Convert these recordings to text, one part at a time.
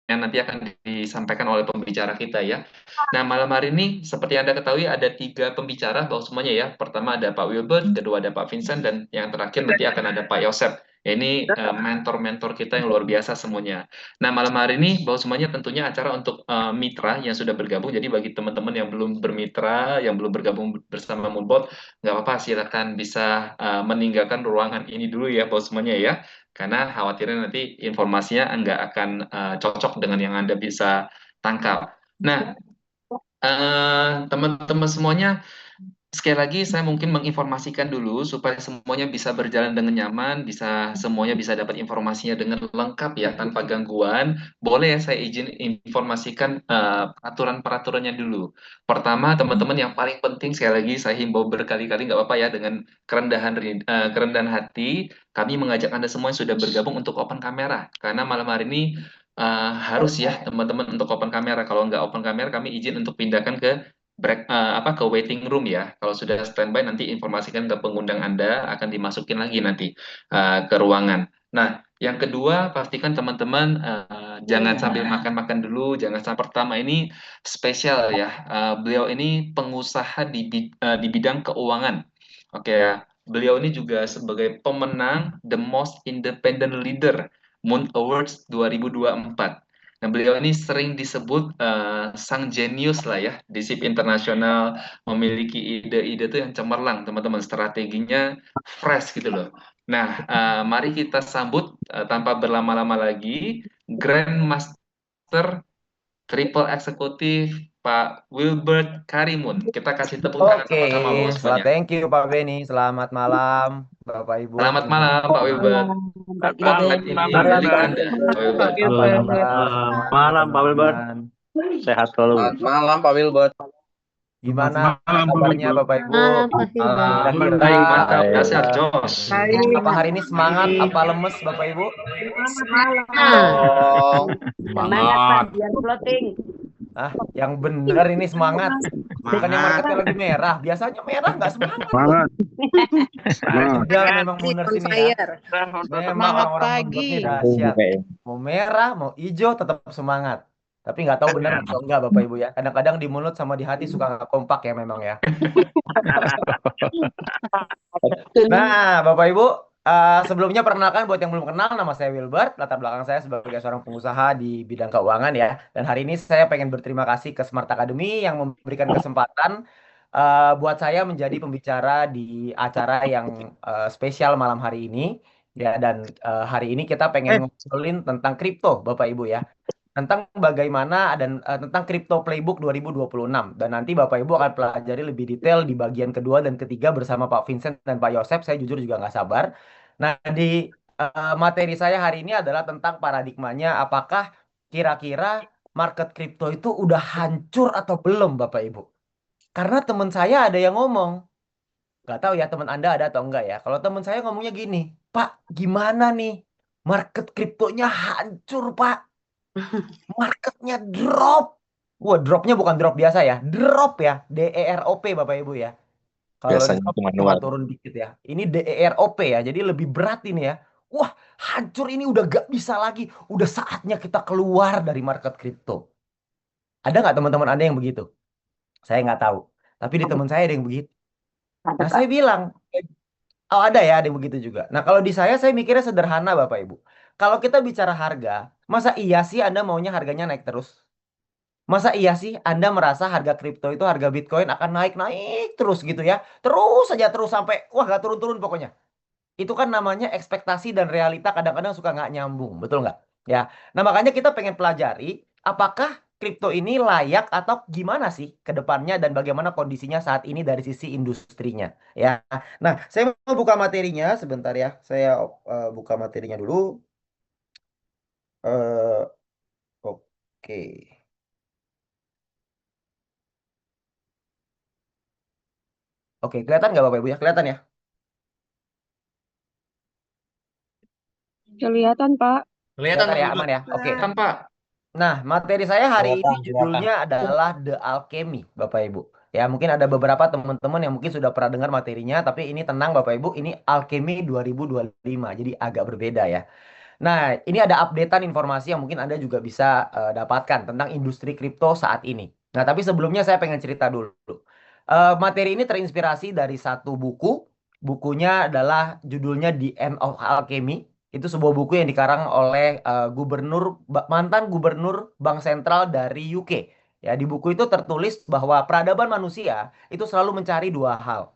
yang nanti akan disampaikan oleh pembicara kita ya. Nah, malam hari ini seperti Anda ketahui ada tiga pembicara bahwa semuanya ya. Pertama ada Pak Wilbert, kedua ada Pak Vincent, dan yang terakhir nanti akan ada Pak Yosep. Ya, ini mentor-mentor kita yang luar biasa semuanya. Nah, malam hari ini bahwa semuanya tentunya acara untuk mitra yang sudah bergabung. Jadi bagi teman-teman yang belum bermitra, yang belum bergabung bersama Moonbot, nggak apa-apa, silakan bisa meninggalkan ruangan ini dulu ya, bahwa semuanya ya. Karena khawatirnya nanti informasinya nggak akan cocok dengan yang Anda bisa tangkap. Nah, teman-teman semuanya, sekali lagi saya mungkin menginformasikan dulu supaya semuanya bisa berjalan dengan nyaman, semuanya bisa dapat informasinya dengan lengkap ya tanpa gangguan. Boleh ya saya izin informasikan peraturan-peraturannya dulu. Pertama, teman-teman yang paling penting sekali lagi saya himbau berkali-kali nggak apa-apa ya dengan kerendahan hati kami mengajak Anda semua yang sudah bergabung untuk open kamera karena malam hari ini harus ya teman-teman untuk open kamera. Kalau nggak open kamera kami izin untuk pindahkan ke ke waiting room ya. Kalau sudah standby nanti informasikan ke pengundang Anda akan dimasukin lagi nanti ke ruangan. Nah, yang kedua pastikan teman-teman jangan sambil makan-makan dulu, jangan sampai pertama ini spesial ya. Beliau ini pengusaha di bidang keuangan. Oke ya. Beliau ini juga sebagai pemenang The Most Independent Leader Moon Awards 2024. Nah, beliau ini sering disebut sang jenius lah ya, di SIP internasional, memiliki ide-ide tuh yang cemerlang, teman-teman, strateginya fresh gitu loh. Nah, mari kita sambut tanpa berlama-lama lagi, Grandmaster Triple Eksekutif Pak Wilbert Karimun. Kita kasih tepuk tangan Oke, sama-sama loh selamat semuanya. thank you Pak Beni. Selamat malam Bapak Ibu Selamat pimpinan malam Pak Wilbert. Malam, Pak Spotlight Wilbert. ini Malam, milik Pak. Anda, Pak Pak Wilbert. apa Wilbert. kabar semuanya Malam, Pak Wilbert. teman-teman? Sehat selalu. Selamat malam Pak Wilbert. Selamat Gimana malam, Pak kabarnya Wilbert. Bapak Ibu? Malam, Pak Wilbert. Kira-kira Baik, mantap, Baik. dasar Jos. apa Baik. hari ini semangat apa lemes Bapak Ibu? Nah, Dong. semangat Pak, Semangat, biar floating. Ah, yang benar ini semangat. Bukannya semangat, marketnya lagi merah. Biasanya merah nggak semangat loh. semangat, semangat. Sedang memang Lagi Mooners on ini ya. fire. Memang Semangat orang-orang Moonbot pagi. ini dahsyat. Mau merah, mau hijau, tetap semangat. Tapi nggak tahu benar atau enggak Bapak Ibu ya. Kadang-kadang di mulut sama di hati suka nggak kompak ya memang ya. Nah, Bapak Ibu, sebelumnya perkenalkan buat yang belum kenal, nama saya Wilbert. Latar belakang saya sebagai seorang pengusaha di bidang keuangan ya. Dan hari ini saya pengen berterima kasih ke Smart Academy yang memberikan kesempatan buat saya menjadi pembicara di acara yang spesial malam hari ini. Ya, dan hari ini kita pengen ngobrolin tentang kripto, Bapak Ibu ya, tentang bagaimana dan tentang Crypto Playbook 2026 dan nanti Bapak Ibu akan pelajari lebih detail di bagian kedua dan ketiga bersama Pak Vincent dan Pak Yosep. Saya jujur juga nggak sabar. Nah, di materi saya hari ini adalah tentang paradigmanya apakah kira-kira market kripto itu udah hancur atau belum Bapak Ibu? Karena teman saya ada yang ngomong, nggak tahu ya teman Anda ada atau enggak ya. Kalau teman saya ngomongnya gini, Pak, gimana nih? Market kriptonya hancur, Pak. Marketnya drop. Wah, dropnya bukan drop biasa ya. Drop ya. DEROP Bapak Ibu ya. Kalau Biasanya drop itu cuma manual. turun dikit ya. Ini DEROP ya. Jadi lebih berat ini ya. Wah, hancur ini udah gak bisa lagi. Udah saatnya kita keluar dari market kripto. Ada nggak teman-teman Anda yang begitu? Saya nggak tahu. Tapi di teman saya ada yang begitu. Ada Nah, Pak. saya bilang, oh ada ya, ada yang begitu juga. Nah, kalau di saya mikirnya sederhana Bapak Ibu. Kalau kita bicara harga, masa iya sih Anda maunya harganya naik terus? Masa iya sih Anda merasa harga kripto itu harga Bitcoin akan naik-naik terus gitu ya? Terus saja terus sampai wah gak turun-turun pokoknya. Itu kan namanya ekspektasi dan realita kadang-kadang suka nggak nyambung, betul nggak? Ya. Nah makanya kita pengen pelajari apakah kripto ini layak atau gimana sih ke depannya dan bagaimana kondisinya saat ini dari sisi industrinya. Ya. Nah saya mau buka materinya sebentar ya. Saya buka materinya dulu. Eh, oke. Oke, kelihatan nggak Bapak Ibu ya? Kelihatan ya? Kelihatan Pak. Kelihatan Kelihatan Pak ya, aman Wilbert. ya? Oke. Kan Pak? Nah, materi saya hari ini Kelihatan, kelihatan. judulnya adalah The Alchemy, Bapak Ibu. Ya, mungkin ada beberapa teman-teman yang mungkin sudah pernah dengar materinya, tapi ini tenang Bapak Ibu, ini Alchemy 2025, jadi agak berbeda ya. Nah, ini ada updatean informasi yang mungkin Anda juga bisa dapatkan tentang industri kripto saat ini. Nah, tapi sebelumnya saya pengen cerita dulu. Materi ini terinspirasi dari satu buku. Bukunya adalah judulnya The End of Alchemy. Itu sebuah buku yang dikarang oleh mantan gubernur Bank Sentral dari UK. Ya, di buku itu tertulis bahwa peradaban manusia itu selalu mencari dua hal.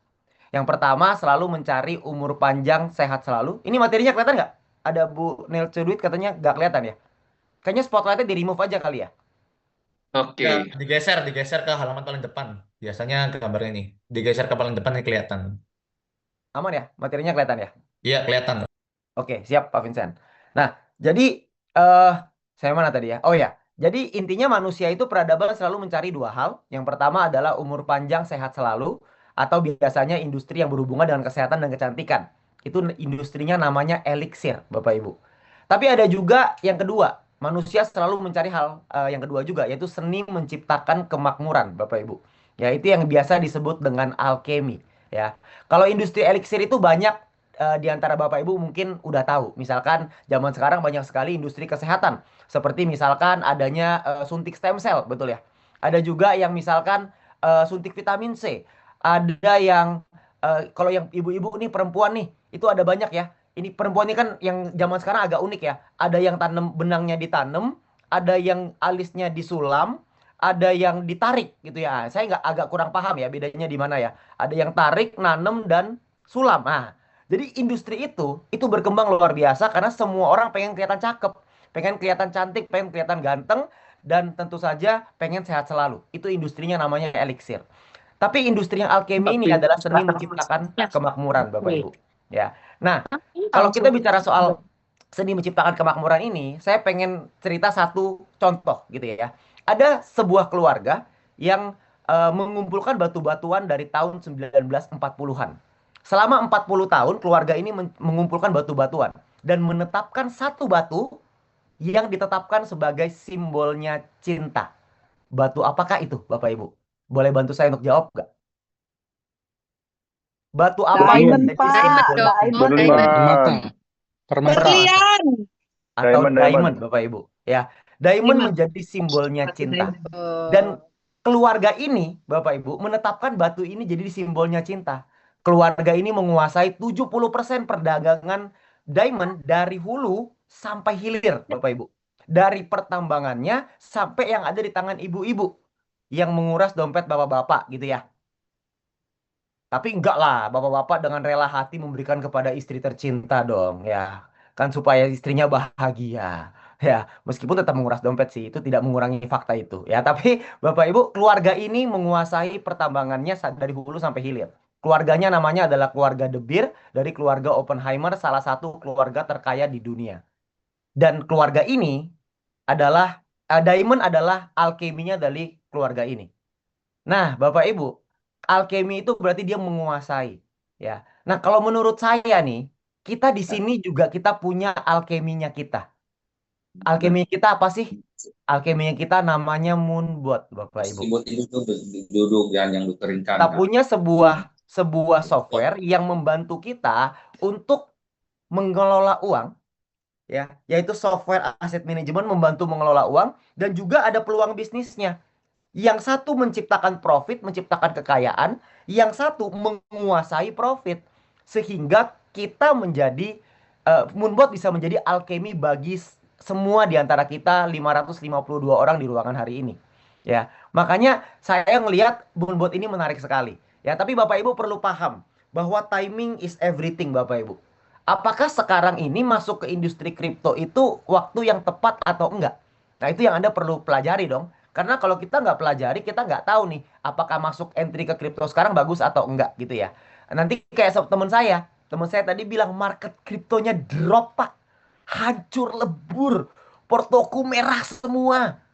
Yang pertama, selalu mencari umur panjang, sehat selalu. Ini materinya kelihatan nggak? Ada Bu Nel Cudwit katanya nggak kelihatan ya. Kayaknya spotlightnya di remove aja kali ya. Oke. Digeser ke halaman paling depan. Biasanya gambarnya ini. Digeser ke paling depan nih kelihatan. Aman ya? Materinya kelihatan ya? Iya, kelihatan. Oke, siap Pak Vincent. Nah, jadi eh saya mana tadi ya? Oh ya, jadi intinya manusia itu peradaban selalu mencari dua hal. Yang pertama adalah umur panjang sehat selalu, atau biasanya industri yang berhubungan dengan kesehatan dan kecantikan. Itu industrinya namanya eliksir, Bapak Ibu. Tapi ada juga yang kedua, manusia selalu mencari hal yang kedua juga, yaitu seni menciptakan kemakmuran, Bapak Ibu. Ya, itu yang biasa disebut dengan alkemi. Ya, kalau industri eliksir itu banyak di antara Bapak Ibu mungkin udah tahu. Misalkan zaman sekarang banyak sekali industri kesehatan. Seperti misalkan adanya suntik stem cell, betul ya. Ada juga yang misalkan suntik vitamin C. Ada yang kalau yang ibu-ibu nih perempuan nih, itu ada banyak ya. Ini perempuan ini kan yang zaman sekarang agak unik ya. Ada yang tanam benangnya ditanam, ada yang alisnya disulam, ada yang ditarik gitu ya. Saya nggak agak kurang paham ya bedanya di mana ya. Ada yang tarik, nanem dan sulam. Nah, jadi industri itu berkembang luar biasa karena semua orang pengen kelihatan cakep, pengen kelihatan cantik, pengen kelihatan ganteng, dan tentu saja pengen sehat selalu. Itu industrinya namanya eliksir. Tapi industri yang alkemi ini adalah seni menciptakan kemakmuran, Bapak Ibu. Ya. Nah, kalau kita bicara soal seni menciptakan kemakmuran ini, saya pengen cerita satu contoh gitu ya. Ada sebuah keluarga yang mengumpulkan batu-batuan dari tahun 1940-an. Selama 40 tahun, keluarga ini mengumpulkan batu-batuan dan menetapkan satu batu yang ditetapkan sebagai simbolnya cinta. Batu apakah itu, Bapak Ibu? Boleh bantu saya untuk jawab nggak? Batu apa yang Diamond, menjadi Pak. simbolnya cinta? Permata. Permata. Berlian. Atau Diamond. diamond, Bapak Ibu. Ya, diamond Diamond. menjadi simbolnya cinta. Dan keluarga ini, Bapak Ibu, menetapkan batu ini jadi simbolnya cinta. Keluarga ini menguasai 70% perdagangan diamond dari hulu sampai hilir, Bapak Ibu. Dari pertambangannya sampai yang ada di tangan ibu-ibu yang menguras dompet bapak-bapak gitu ya. Tapi enggak lah, bapak-bapak dengan rela hati memberikan kepada istri tercinta dong, ya. Kan supaya istrinya bahagia. Ya, meskipun tetap menguras dompet sih, itu tidak mengurangi fakta itu. Ya, tapi Bapak Ibu, keluarga ini menguasai pertambangannya dari hulu sampai hilir. Keluarganya namanya adalah keluarga De Beer dari keluarga Oppenheimer, salah satu keluarga terkaya di dunia. Dan keluarga ini adalah Diamond adalah alkeminya dari keluarga ini. Nah, Bapak Ibu, alkemi itu berarti dia menguasai, ya. Nah, kalau menurut saya nih, kita di sini juga kita punya alkeminya kita. Alkemi kita apa sih? Alkeminya kita namanya Moonbot, Bapak Ibu. Buat itu tuh duduk yang dikeringkan. Kita punya sebuah software yang membantu kita untuk mengelola uang, ya, yaitu software asset management membantu mengelola uang dan juga ada peluang bisnisnya. Yang satu menciptakan profit, menciptakan kekayaan, yang satu menguasai profit. Sehingga kita menjadi, Moonbot bisa menjadi alkemi bagi semua di antara kita 552 orang di ruangan hari ini. Ya, makanya saya ngelihat Moonbot ini menarik sekali. Ya, tapi Bapak Ibu perlu paham bahwa timing is everything, Bapak Ibu. Apakah sekarang ini masuk ke industri kripto itu waktu yang tepat atau enggak? Nah, itu yang Anda perlu pelajari dong. Karena kalau kita nggak pelajari, kita nggak tahu nih apakah masuk entry ke kripto sekarang bagus atau enggak gitu ya. Nanti kayak teman saya tadi bilang market kriptonya drop Pak, hancur lebur, portoku merah semua.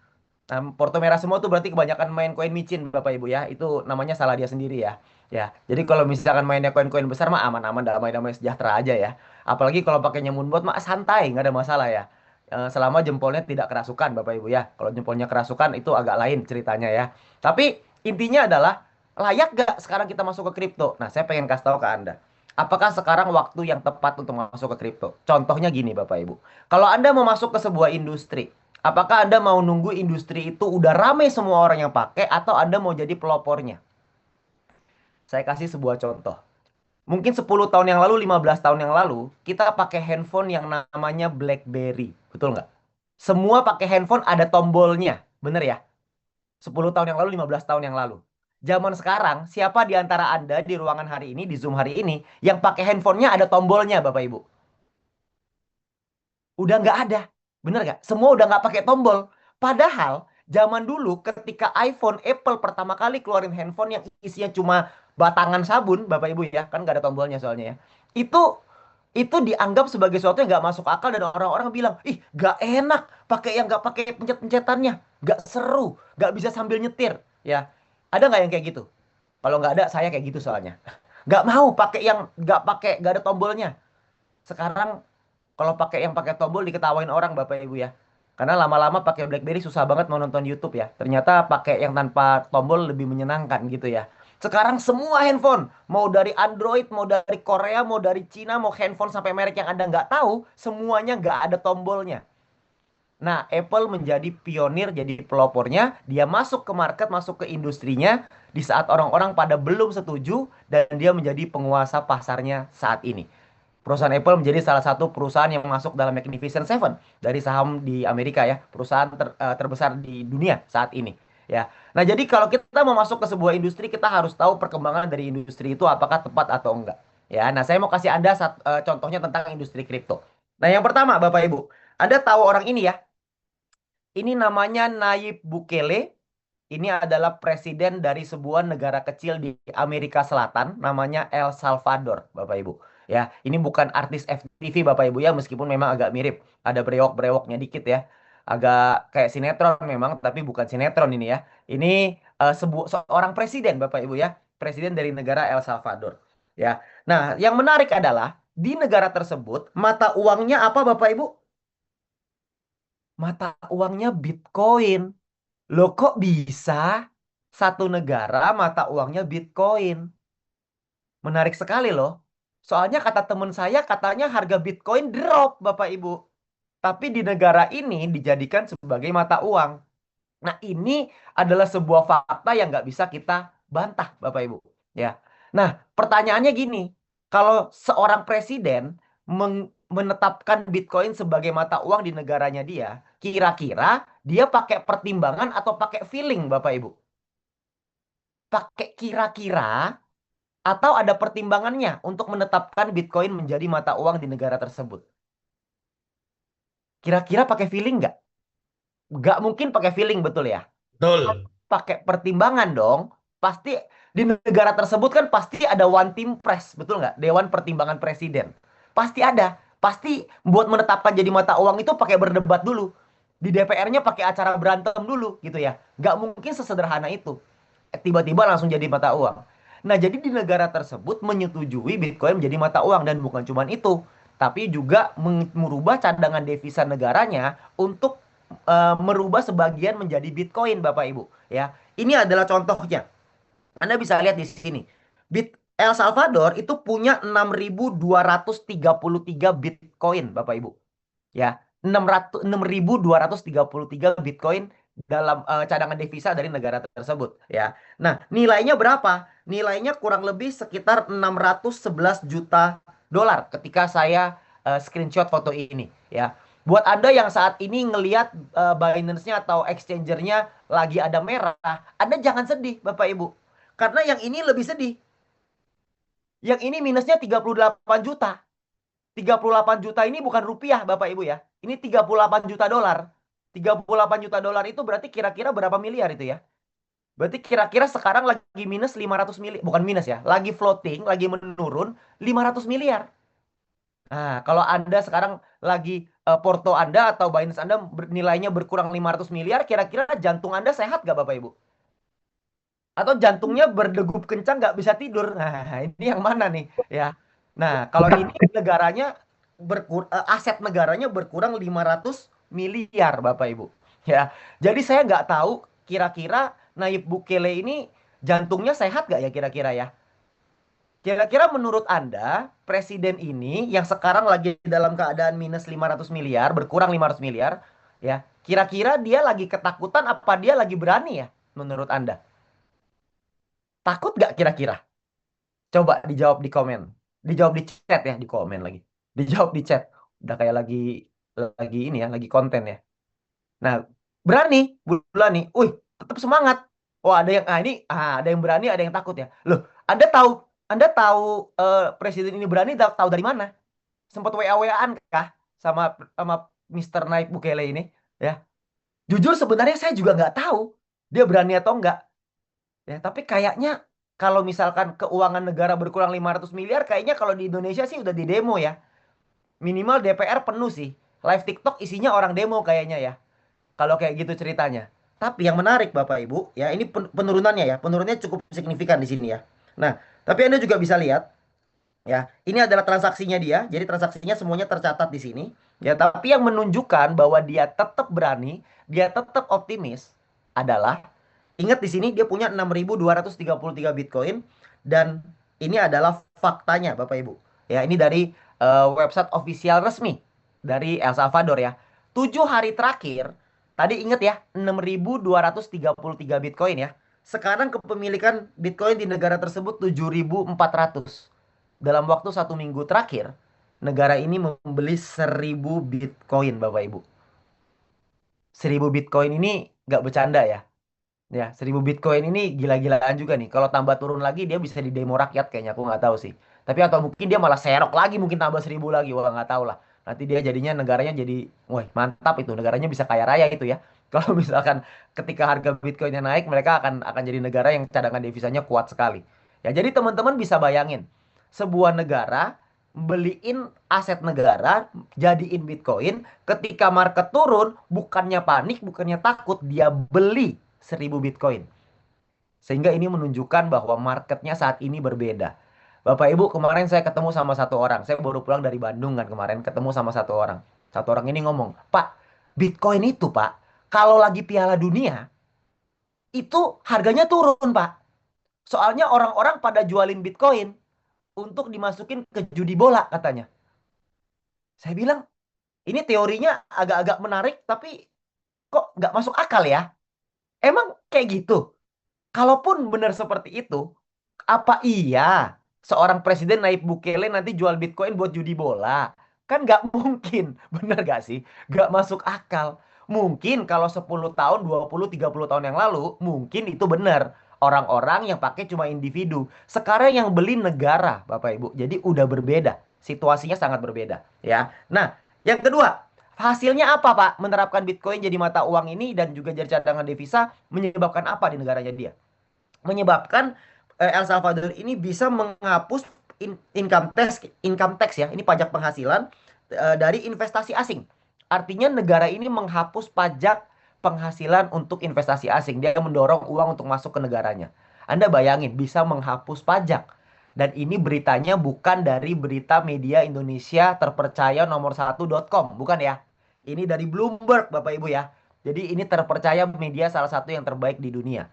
Nah, porto merah semua tuh berarti kebanyakan main koin micin Bapak Ibu ya. Itu namanya salah dia sendiri ya. Ya, jadi kalau misalkan mainnya koin-koin besar mah aman-aman, damai-damai sejahtera aja ya. Apalagi kalau pakainya Moonbot mah santai, nggak ada masalah ya. Selama jempolnya tidak kerasukan Bapak Ibu ya. Kalau jempolnya kerasukan itu agak lain ceritanya ya. Tapi intinya adalah layak gak sekarang kita masuk ke kripto? Nah, saya pengen kasih tahu ke Anda. Apakah sekarang waktu yang tepat untuk masuk ke kripto? Contohnya gini Bapak Ibu. Kalau Anda mau masuk ke sebuah industri, apakah Anda mau nunggu industri itu udah rame semua orang yang pakai atau Anda mau jadi pelopornya? Saya kasih sebuah contoh. Mungkin 10 tahun yang lalu, 15 tahun yang lalu, kita pakai handphone yang namanya BlackBerry. Betul nggak? Semua pakai handphone ada tombolnya. Bener ya? 10 tahun yang lalu, 15 tahun yang lalu. Zaman sekarang, siapa di antara Anda di ruangan hari ini, di Zoom hari ini, yang pakai handphonenya ada tombolnya, Bapak Ibu? Udah nggak ada. Bener nggak? Semua udah nggak pakai tombol. Padahal, zaman dulu ketika iPhone, Apple pertama kali keluarin handphone yang isinya cuma batangan sabun, Bapak Ibu ya, kan nggak ada tombolnya soalnya ya. Itu dianggap sebagai sesuatu yang nggak masuk akal dan orang-orang bilang, ih nggak enak pakai yang nggak pakai pencet-pencetannya, nggak seru, nggak bisa sambil nyetir, ya. Ada nggak yang kayak gitu? Kalau nggak ada, saya kayak gitu soalnya. Nggak mau pakai yang nggak ada tombolnya. Sekarang kalau pakai yang pakai tombol diketawain orang Bapak Ibu ya. Karena lama-lama pakai BlackBerry susah banget mau nonton YouTube ya. Ternyata pakai yang tanpa tombol lebih menyenangkan gitu ya. Sekarang semua handphone, mau dari Android, mau dari Korea, mau dari Cina, mau handphone sampai merek yang Anda nggak tahu, semuanya nggak ada tombolnya. Nah, Apple menjadi pionir, jadi pelopornya. Dia masuk ke market, masuk ke industrinya di saat orang-orang pada belum setuju dan dia menjadi penguasa pasarnya saat ini. Perusahaan Apple menjadi salah satu perusahaan yang masuk dalam Magnificent Seven dari saham di Amerika ya, perusahaan terbesar di dunia saat ini ya. Nah, jadi kalau kita mau masuk ke sebuah industri, kita harus tahu perkembangan dari industri itu apakah tepat atau enggak. Ya, nah saya mau kasih Anda contohnya tentang industri kripto. Nah, yang pertama Bapak Ibu, Anda tahu orang ini ya? Ini namanya Nayib Bukele. Ini adalah presiden dari sebuah negara kecil di Amerika Selatan, namanya El Salvador, Bapak Ibu. Ya, ini bukan artis FTV, Bapak Ibu ya, meskipun memang agak mirip, ada brewok-brewoknya dikit ya, agak kayak sinetron memang, tapi bukan sinetron ini ya. Ini seorang presiden, Bapak Ibu ya, presiden dari negara El Salvador. Ya, nah yang menarik adalah di negara tersebut mata uangnya apa, Bapak Ibu? Mata uangnya Bitcoin. Loh kok bisa satu negara mata uangnya Bitcoin? Menarik sekali loh. Soalnya kata teman saya katanya harga Bitcoin drop Bapak Ibu. Tapi di negara ini dijadikan sebagai mata uang. Nah ini adalah sebuah fakta yang nggak bisa kita bantah Bapak Ibu. Ya. Nah pertanyaannya gini. Kalau seorang presiden menetapkan Bitcoin sebagai mata uang di negaranya dia, kira-kira dia pakai pertimbangan atau pakai feeling, Bapak Ibu? Pakai kira-kira atau ada pertimbangannya untuk menetapkan Bitcoin menjadi mata uang di negara tersebut? Kira-kira pakai feeling nggak? Nggak mungkin pakai feeling, betul ya? Betul. Pakai pertimbangan dong. Pasti di negara tersebut kan pasti ada one team press, betul nggak? Dewan Pertimbangan Presiden. Pasti ada. Pasti buat menetapkan jadi mata uang itu pakai berdebat dulu. Di DPR-nya pakai acara berantem dulu gitu ya. Nggak mungkin sesederhana itu. Tiba-tiba langsung jadi mata uang. Nah, jadi di negara tersebut menyetujui Bitcoin menjadi mata uang dan bukan cuma itu, tapi juga merubah cadangan devisa negaranya untuk merubah sebagian menjadi Bitcoin, Bapak Ibu. Ya, ini adalah contohnya. Anda bisa lihat di sini. El Salvador itu punya 6.233 Bitcoin, Bapak Ibu. Ya, 6.233 Bitcoin dalam cadangan devisa dari negara tersebut ya. Nah, nilainya berapa? Nilainya kurang lebih sekitar 611 juta dolar ketika saya screenshot foto ini ya. Buat Anda yang saat ini ngelihat Binance-nya atau exchangernya lagi ada merah, Anda jangan sedih Bapak Ibu. Karena yang ini lebih sedih. Yang ini minusnya 38 juta. 38 juta ini bukan rupiah Bapak Ibu ya. Ini 38 juta dolar. 38 juta dolar itu berarti kira-kira berapa miliar itu ya? Berarti kira-kira sekarang lagi minus 500 miliar. Bukan minus ya. Lagi floating, lagi menurun 500 miliar. Nah, kalau Anda sekarang lagi porto Anda atau Binance Anda nilainya berkurang 500 miliar, kira-kira jantung Anda sehat gak Bapak Ibu? Atau jantungnya berdegup kencang nggak bisa tidur? Nah, ini yang mana nih? Ya. Nah, kalau ini negaranya aset negaranya berkurang 500 miliar, Bapak Ibu. Ya. Jadi saya nggak tahu kira-kira Nayib Bukele ini jantungnya sehat nggak ya kira-kira ya? Kira-kira menurut Anda, presiden ini yang sekarang lagi dalam keadaan minus 500 miliar, berkurang 500 miliar, ya, kira-kira dia lagi ketakutan apa dia lagi berani ya, menurut Anda? Takut gak kira-kira? Coba dijawab di komen. Dijawab di chat ya, di komen lagi. Dijawab di chat. Udah kayak lagi ini ya, lagi konten ya. Nah, berani, bulan nih. Tetap semangat. Oh, ada yang berani, ada yang takut ya. Loh, Anda tahu presiden ini berani tahu dari mana? Sempat WA-WA-an kah sama sama Mr. Nayib Bukele ini ya? Jujur sebenarnya saya juga nggak tahu dia berani atau enggak. Ya, tapi kayaknya kalau misalkan keuangan negara berkurang 500 miliar, kayaknya kalau di Indonesia sih udah di demo ya. Minimal DPR penuh sih. Live TikTok isinya orang demo kayaknya ya. Kalau kayak gitu ceritanya. Tapi yang menarik Bapak Ibu, ya ini penurunannya ya. Penurunannya cukup signifikan di sini ya. Nah, tapi Anda juga bisa lihat ya, ini adalah transaksinya dia. Jadi transaksinya semuanya tercatat di sini. Ya, tapi yang menunjukkan bahwa dia tetap berani, dia tetap optimis adalah ingat di sini dia punya 6.233 Bitcoin dan ini adalah faktanya Bapak Ibu. Ya, ini dari website official resmi dari El Salvador ya. 7 hari terakhir, tadi ingat ya, 6.233 Bitcoin ya. Sekarang kepemilikan Bitcoin di negara tersebut 7.400. Dalam waktu 1 minggu terakhir, negara ini membeli 1.000 Bitcoin, Bapak Ibu. 1.000 Bitcoin ini nggak bercanda ya. Ya, 1.000 Bitcoin ini gila-gilaan juga nih. Kalau tambah turun lagi, dia bisa di demo rakyat kayaknya. Aku nggak tahu sih. Tapi atau mungkin dia malah serok lagi, mungkin tambah 1.000 lagi. Wah, nggak tahu lah. Nanti dia jadinya negaranya jadi, wah mantap itu. Negaranya bisa kaya raya itu ya. Kalau misalkan ketika harga Bitcoinnya naik, mereka akan jadi negara yang cadangan devisanya kuat sekali. Ya, jadi teman-teman bisa bayangin. Sebuah negara beliin aset negara, jadiin Bitcoin. Ketika market turun, bukannya panik, bukannya takut, dia beli 1.000 Bitcoin. Sehingga ini menunjukkan bahwa marketnya saat ini berbeda. Bapak Ibu, kemarin saya ketemu sama satu orang. Saya baru pulang dari Bandung kan kemarin, ketemu sama satu orang. Satu orang ini ngomong, Pak, Bitcoin itu Pak, kalau lagi Piala Dunia, itu harganya turun Pak. Soalnya orang-orang pada jualin Bitcoin untuk dimasukin ke judi bola katanya. Saya bilang, ini teorinya agak-agak menarik, tapi kok nggak masuk akal ya? Emang kayak gitu? Kalaupun benar seperti itu, apa iya seorang presiden Nayib Bukele nanti jual Bitcoin buat judi bola? Kan nggak mungkin, bener gak sih? Nggak masuk akal. Mungkin kalau 10 tahun, 20, 30 tahun yang lalu, mungkin itu benar. Orang-orang yang pakai cuma individu. Sekarang yang beli negara, Bapak Ibu. Jadi udah berbeda. Situasinya sangat berbeda. Ya. Nah, yang kedua, hasilnya apa Pak? Menerapkan Bitcoin jadi mata uang ini dan juga jadi cadangan devisa menyebabkan apa di negaranya dia? Menyebabkan El Salvador ini bisa menghapus income tax ya, ini pajak penghasilan dari investasi asing. Artinya negara ini menghapus pajak penghasilan untuk investasi asing. Dia mendorong uang untuk masuk ke negaranya. Anda bayangin bisa menghapus pajak. Dan ini beritanya bukan dari berita media Indonesia terpercaya nomor1.com, bukan ya. Ini dari Bloomberg Bapak Ibu ya. Jadi ini terpercaya media salah satu yang terbaik di dunia.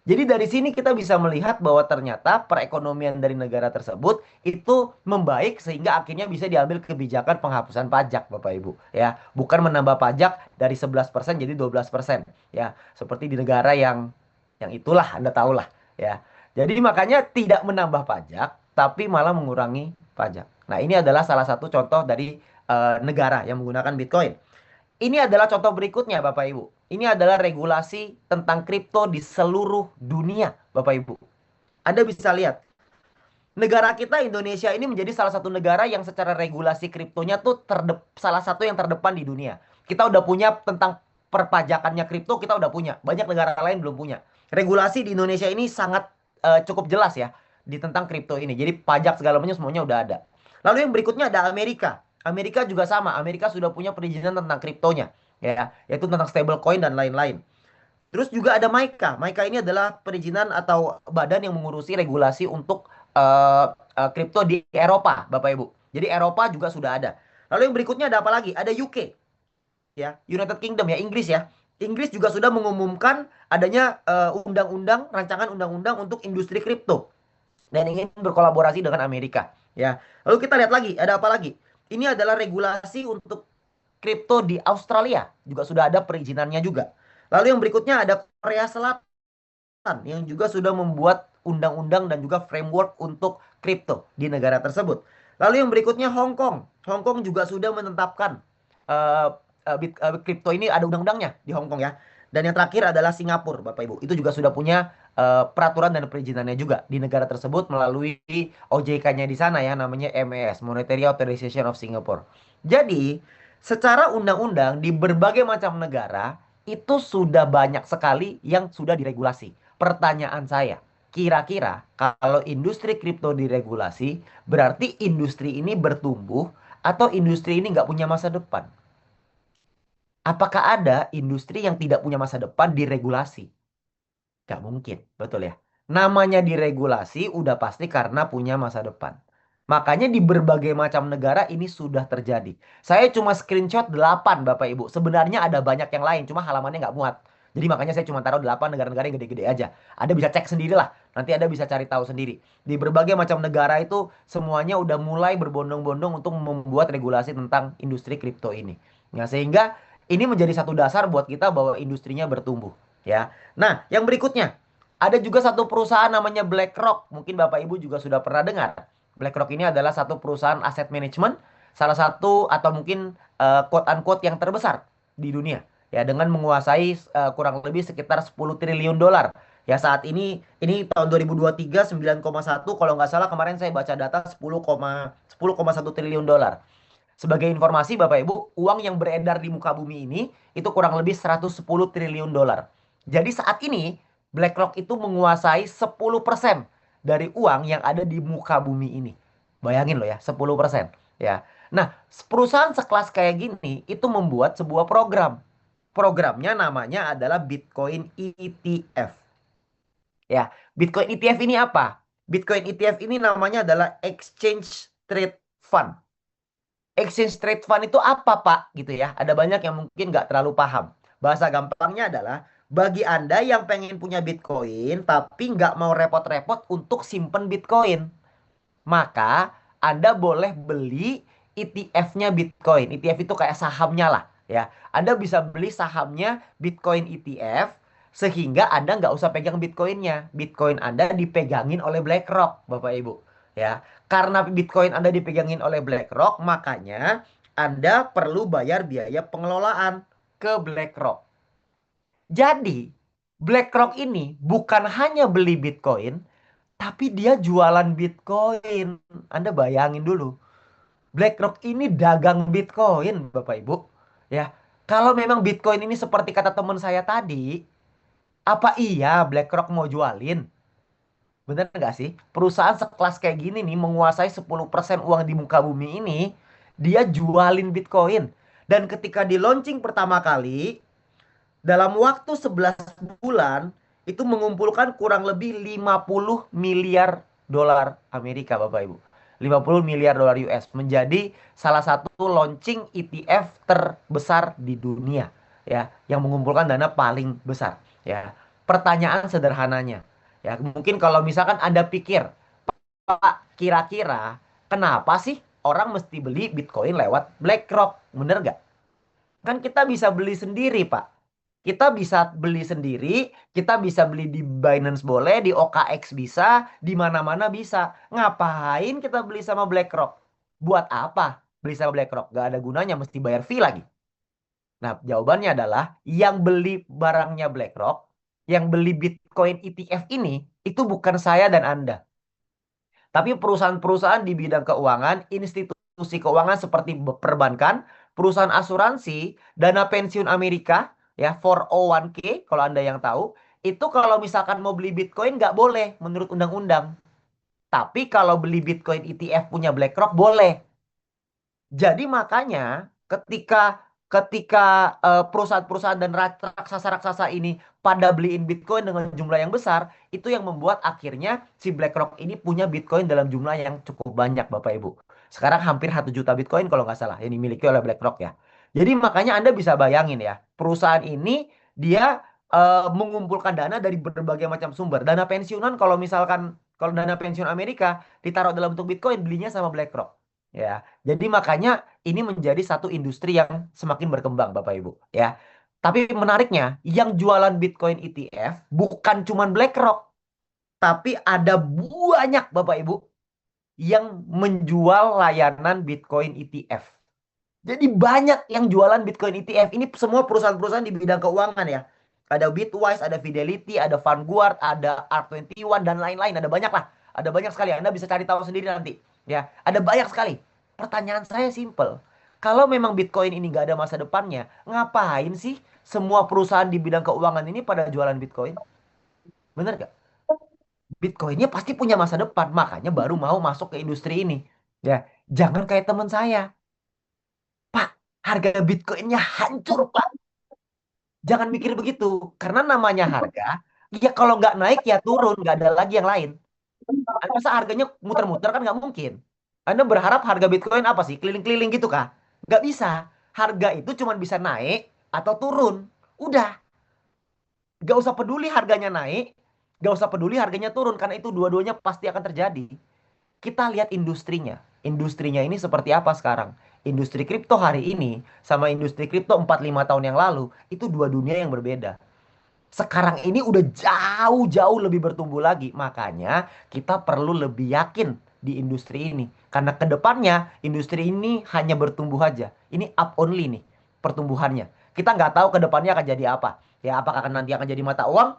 Jadi dari sini kita bisa melihat bahwa ternyata perekonomian dari negara tersebut itu membaik sehingga akhirnya bisa diambil kebijakan penghapusan pajak Bapak Ibu ya. Bukan menambah pajak dari 11% jadi 12% ya. Seperti di negara yang itulah Anda tahulah ya. Jadi makanya tidak menambah pajak tapi malah mengurangi pajak. Nah, ini adalah salah satu contoh dari negara yang menggunakan Bitcoin. Ini adalah contoh berikutnya Bapak Ibu. Ini adalah regulasi tentang kripto di seluruh dunia Bapak Ibu. Anda bisa lihat. Negara kita Indonesia ini menjadi salah satu negara yang secara regulasi kriptonya tuh salah satu yang terdepan di dunia. Kita udah punya tentang perpajakannya kripto, kita udah punya. Banyak negara lain belum punya. Regulasi di Indonesia ini sangat cukup jelas ya di tentang kripto ini. Jadi pajak segala macam semuanya udah ada. Lalu yang berikutnya ada Amerika. Amerika juga sama. Amerika sudah punya perizinan tentang kriptonya ya, yaitu tentang stablecoin dan lain-lain. Terus juga ada MiCA. MiCA ini adalah perizinan atau badan yang mengurusi regulasi untuk kripto di Eropa, Bapak Ibu. Jadi Eropa juga sudah ada. Lalu yang berikutnya ada apa lagi? Ada UK, ya, United Kingdom ya, Inggris ya. Inggris juga sudah mengumumkan adanya rancangan undang-undang untuk industri kripto. dan ingin berkolaborasi dengan Amerika. Ya, lalu kita lihat lagi, ada apa lagi? Ini adalah regulasi untuk kripto di Australia, juga sudah ada perizinannya juga. Lalu yang berikutnya ada Korea Selatan yang juga sudah membuat undang-undang dan juga framework untuk kripto di negara tersebut. Lalu yang berikutnya Hong Kong. Hong Kong juga sudah menetapkan kripto ini ada undang-undangnya di Hong Kong ya. Dan yang terakhir adalah Singapura, Bapak Ibu. Itu juga sudah punya peraturan dan perizinannya juga di negara tersebut melalui OJK-nya di sana ya, namanya MAS, Monetary Authorization of Singapore. Jadi, secara undang-undang di berbagai macam negara itu sudah banyak sekali yang sudah diregulasi. Pertanyaan saya, kira-kira kalau industri kripto diregulasi, berarti industri ini bertumbuh atau industri ini nggak punya masa depan? Apakah ada industri yang tidak punya masa depan diregulasi? Nggak mungkin, betul ya? Namanya diregulasi udah pasti karena punya masa depan. Makanya di berbagai macam negara ini sudah terjadi. Saya cuma screenshot 8 Bapak Ibu. Sebenarnya ada banyak yang lain, cuma halamannya nggak muat. Jadi makanya saya cuma taruh 8 negara-negara yang gede-gede aja. Ada bisa cek sendirilah. Nanti Anda bisa cari tahu sendiri. Di berbagai macam negara itu semuanya udah mulai berbondong-bondong untuk membuat regulasi tentang industri kripto ini. Nah, sehingga ini menjadi satu dasar buat kita bahwa industrinya bertumbuh, ya. Nah, yang berikutnya ada juga satu perusahaan namanya BlackRock. Mungkin Bapak Ibu juga sudah pernah dengar. BlackRock ini adalah satu perusahaan aset manajemen, salah satu atau mungkin quote unquote yang terbesar di dunia. Ya, dengan menguasai kurang lebih sekitar 10 triliun dolar. Ya, saat ini tahun 2023 9,1, kalau nggak salah kemarin saya baca data 10,1 triliun dolar. Sebagai informasi Bapak Ibu, uang yang beredar di muka bumi ini itu kurang lebih 110 triliun dolar. Jadi saat ini BlackRock itu menguasai 10% dari uang yang ada di muka bumi ini. Bayangin loh ya, 10%. Ya. Nah, perusahaan sekelas kayak gini itu membuat sebuah program. Programnya namanya adalah Bitcoin ETF. Ya, Bitcoin ETF ini apa? Bitcoin ETF ini namanya adalah Exchange Trade Fund. Exchange Trade Fund itu apa, Pak? Gitu ya. Ada banyak yang mungkin nggak terlalu paham. Bahasa gampangnya adalah bagi Anda yang pengen punya Bitcoin tapi nggak mau repot-repot untuk simpen Bitcoin, maka Anda boleh beli ETF-nya Bitcoin. ETF itu kayak sahamnya lah, ya. Anda bisa beli sahamnya Bitcoin ETF sehingga Anda nggak usah pegang Bitcoinnya. Bitcoin Anda dipegangin oleh BlackRock, Bapak Ibu. Ya, karena Bitcoin Anda dipegangin oleh BlackRock, makanya Anda perlu bayar biaya pengelolaan ke BlackRock. Jadi, BlackRock ini bukan hanya beli Bitcoin, tapi dia jualan Bitcoin. Anda bayangin dulu. BlackRock ini dagang Bitcoin, Bapak Ibu. Ya, kalau memang Bitcoin ini seperti kata teman saya tadi, apa iya BlackRock mau jualin? Bener nggak sih? Perusahaan sekelas kayak gini nih menguasai 10% uang di muka bumi ini, dia jualin Bitcoin. Dan ketika di launching pertama kali, dalam waktu 11 bulan, itu mengumpulkan kurang lebih 50 miliar dolar Amerika, Bapak Ibu. 50 miliar dolar US menjadi salah satu launching ETF terbesar di dunia, ya, yang mengumpulkan dana paling besar, ya. Pertanyaan sederhananya, ya, mungkin kalau misalkan Anda pikir, Pak, kira-kira kenapa sih orang mesti beli Bitcoin lewat BlackRock? Bener nggak? Kan kita bisa beli sendiri, Pak. Kita bisa beli sendiri, kita bisa beli di Binance boleh, di OKX bisa, di mana-mana bisa. Ngapain kita beli sama BlackRock? Buat apa beli sama BlackRock? Gak ada gunanya, mesti bayar fee lagi. Nah, jawabannya adalah yang beli barangnya BlackRock, yang beli Bitcoin ETF ini, itu bukan saya dan Anda. Tapi perusahaan-perusahaan di bidang keuangan, institusi keuangan seperti perbankan, perusahaan asuransi, dana pensiun Amerika, ya 401k kalau Anda yang tahu, itu kalau misalkan mau beli Bitcoin nggak boleh menurut undang-undang. Tapi kalau beli Bitcoin ETF punya BlackRock boleh. Jadi makanya ketika ketika perusahaan-perusahaan dan raksasa-raksasa ini pada beliin Bitcoin dengan jumlah yang besar, itu yang membuat akhirnya si BlackRock ini punya Bitcoin dalam jumlah yang cukup banyak, Bapak Ibu. Sekarang hampir 1 juta Bitcoin kalau nggak salah yang dimiliki oleh BlackRock ya. Jadi makanya Anda bisa bayangin ya, perusahaan ini dia mengumpulkan dana dari berbagai macam sumber. Dana pensiunan Kalau dana pensiun Amerika ditaruh dalam bentuk Bitcoin, belinya sama BlackRock. Ya, jadi makanya ini menjadi satu industri yang semakin berkembang, Bapak Ibu. Ya, tapi menariknya, yang jualan Bitcoin ETF bukan cuman BlackRock, tapi ada banyak Bapak Ibu yang menjual layanan Bitcoin ETF. Jadi banyak yang jualan Bitcoin ETF. Ini semua perusahaan-perusahaan di bidang keuangan ya. Ada Bitwise, ada Fidelity, ada Vanguard, ada R21 dan lain-lain. Ada banyak lah. Ada banyak sekali. Anda bisa cari tahu sendiri nanti. Ya, ada banyak sekali. Pertanyaan saya simple. Kalau memang Bitcoin ini nggak ada masa depannya, ngapain sih semua perusahaan di bidang keuangan ini pada jualan Bitcoin? Bener gak? Bitcoinnya pasti punya masa depan. Makanya baru mau masuk ke industri ini. Ya, jangan kayak teman saya. Pak, harga Bitcoinnya hancur, Pak. Jangan mikir begitu. Karena namanya harga, ya kalau nggak naik ya turun, nggak ada lagi yang lain. Masa harganya muter-muter kan nggak mungkin. Anda berharap harga Bitcoin apa sih? Keliling-keliling gitu kah? Nggak bisa. Harga itu cuma bisa naik atau turun. Udah. Nggak usah peduli harganya naik, nggak usah peduli harganya turun. Karena itu dua-duanya pasti akan terjadi. Kita lihat industrinya. Industrinya ini seperti apa sekarang? Industri kripto hari ini sama industri kripto 4-5 tahun yang lalu itu dua dunia yang berbeda. Sekarang ini udah jauh-jauh lebih bertumbuh lagi. Makanya kita perlu lebih yakin di industri ini. Karena kedepannya industri ini hanya bertumbuh aja. Ini up only nih pertumbuhannya. Kita nggak tahu kedepannya akan jadi apa. Ya apakah nanti akan jadi mata uang?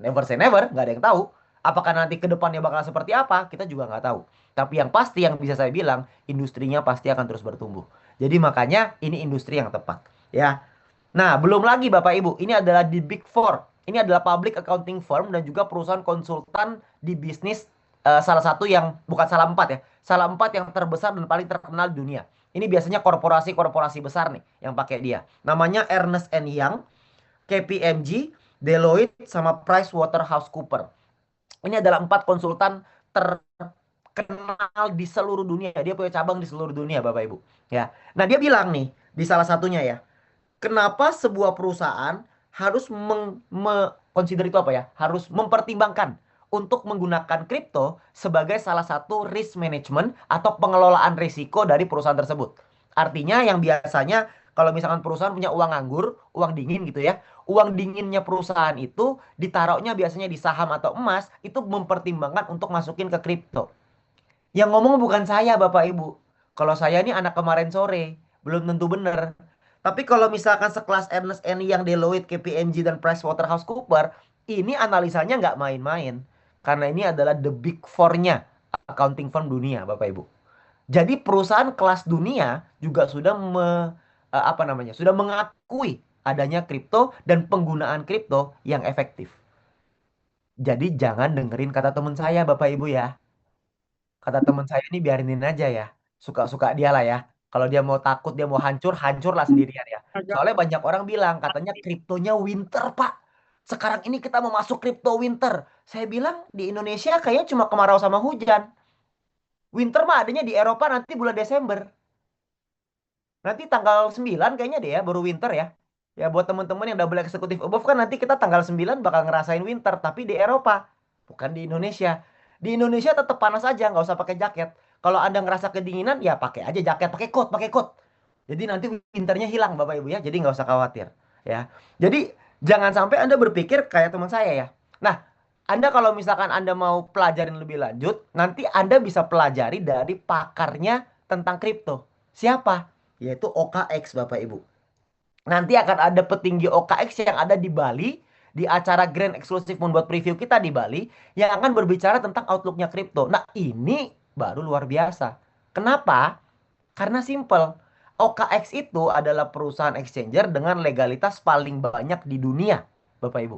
Never say never, nggak ada yang tahu. Apakah nanti ke depannya bakal seperti apa? Kita juga nggak tahu. Tapi yang pasti yang bisa saya bilang, industrinya pasti akan terus bertumbuh. Jadi makanya ini industri yang tepat. Ya. Nah, belum lagi Bapak Ibu, ini adalah di Big Four. Ini adalah public accounting firm dan juga perusahaan konsultan di bisnis salah satu yang, bukan salah empat ya, salah empat yang terbesar dan paling terkenal di dunia. Ini biasanya korporasi-korporasi besar nih yang pakai dia. Namanya Ernst Young, KPMG, Deloitte, sama PricewaterhouseCoopers. Ini adalah empat konsultan terkenal di seluruh dunia. Dia punya cabang di seluruh dunia, Bapak Ibu. Ya. Nah, dia bilang nih di salah satunya ya, kenapa sebuah perusahaan harus consider itu apa ya? Harus mempertimbangkan untuk menggunakan kripto sebagai salah satu risk management atau pengelolaan risiko dari perusahaan tersebut. Artinya yang biasanya kalau misalkan perusahaan punya uang nganggur, uang dingin gitu ya. Uang dinginnya perusahaan itu ditaruhnya biasanya di saham atau emas, itu mempertimbangkan untuk masukin ke kripto. Yang ngomong bukan saya, Bapak Ibu. Kalau saya ini anak kemarin sore, belum tentu benar. Tapi kalau misalkan sekelas Ernst Young, Deloitte, KPMG, dan PricewaterhouseCoopers, ini analisanya nggak main-main. Karena ini adalah the big four-nya accounting firm dunia, Bapak Ibu. Jadi perusahaan kelas dunia juga sudah apa namanya? Sudah mengakui adanya kripto dan penggunaan kripto yang efektif. Jadi jangan dengerin kata teman saya, Bapak Ibu ya. Kata teman saya ini biarinin aja ya. Suka-suka dia lah ya. Kalau dia mau takut, dia mau hancur, hancurlah sendirian ya. Soalnya banyak orang bilang katanya kriptonya winter, Pak. Sekarang ini kita mau masuk kripto winter. Saya bilang di Indonesia kayaknya cuma kemarau sama hujan. Winter mah adanya di Eropa nanti bulan Desember. Nanti tanggal 9 kayaknya deh ya, baru winter ya. Ya buat teman-teman yang double executive above kan nanti kita tanggal 9 bakal ngerasain winter. Tapi di Eropa, bukan di Indonesia. Di Indonesia tetap panas aja, nggak usah pakai jaket. Kalau Anda ngerasa kedinginan, ya pakai aja jaket, pakai coat, pakai coat. Jadi nanti winternya hilang Bapak Ibu ya, jadi nggak usah khawatir. Ya, jadi jangan sampai Anda berpikir kayak teman saya ya. Nah, Anda kalau misalkan Anda mau pelajarin lebih lanjut, nanti Anda bisa pelajari dari pakarnya tentang kripto. Siapa? Yaitu OKX Bapak Ibu. Nanti akan ada petinggi OKX yang ada di Bali, di acara Grand Exclusive membuat preview kita di Bali, yang akan berbicara tentang outlooknya kripto. Nah ini baru luar biasa. Kenapa? Karena simple. OKX itu adalah perusahaan exchanger dengan legalitas paling banyak di dunia, Bapak Ibu.